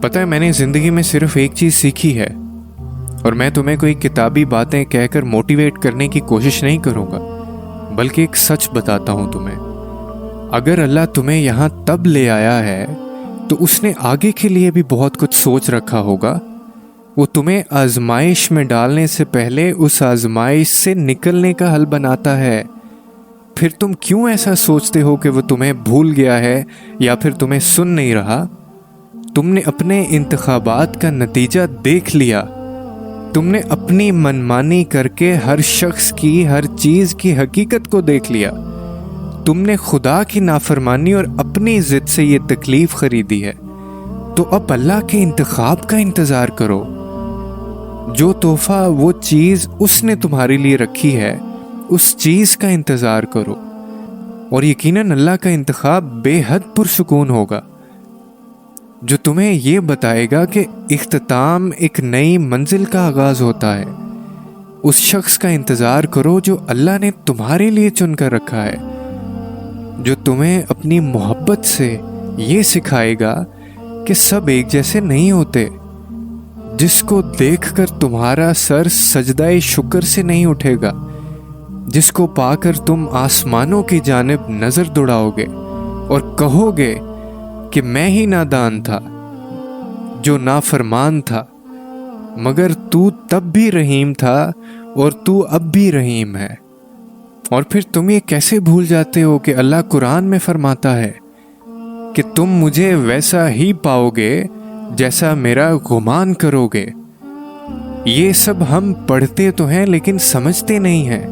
پتہ ہے میں نے زندگی میں صرف ایک چیز سیکھی ہے، اور میں تمہیں کوئی کتابی باتیں کہہ کر موٹیویٹ کرنے کی کوشش نہیں کروں گا، بلکہ ایک سچ بتاتا ہوں تمہیں۔ اگر اللہ تمہیں یہاں تب لے آیا ہے تو اس نے آگے کے لیے بھی بہت کچھ سوچ رکھا ہوگا۔ وہ تمہیں آزمائش میں ڈالنے سے پہلے اس آزمائش سے نکلنے کا حل بناتا ہے۔ پھر تم کیوں ایسا سوچتے ہو کہ وہ تمہیں بھول گیا ہے یا پھر تمہیں سن نہیں رہا؟ تم نے اپنے انتخابات کا نتیجہ دیکھ لیا۔ تم نے اپنی منمانی کر کے ہر شخص کی، ہر چیز کی حقیقت کو دیکھ لیا۔ تم نے خدا کی نافرمانی اور اپنی ضد سے یہ تکلیف خریدی ہے، تو اب اللہ کے انتخاب کا انتظار کرو۔ جو تحفہ، وہ چیز اس نے تمہارے لیے رکھی ہے، اس چیز کا انتظار کرو، اور یقیناً اللہ کا انتخاب بے حد پرسکون ہوگا، جو تمہیں یہ بتائے گا کہ اختتام ایک نئی منزل کا آغاز ہوتا ہے۔ اس شخص کا انتظار کرو جو اللہ نے تمہارے لیے چن کر رکھا ہے، جو تمہیں اپنی محبت سے یہ سکھائے گا کہ سب ایک جیسے نہیں ہوتے، جس کو دیکھ کر تمہارا سر سجدہ شکر سے نہیں اٹھے گا، جس کو پا کر تم آسمانوں کی جانب نظر دوڑاؤ گے اور کہو گے کہ میں ہی نادان تھا، جو نافرمان تھا، مگر تو تب بھی رحیم تھا اور تو اب بھی رحیم ہے۔ اور پھر تم یہ کیسے بھول جاتے ہو کہ اللہ قرآن میں فرماتا ہے کہ تم مجھے ویسا ہی پاؤ گے جیسا میرا گمان کرو گے۔ یہ سب ہم پڑھتے تو ہیں لیکن سمجھتے نہیں ہیں۔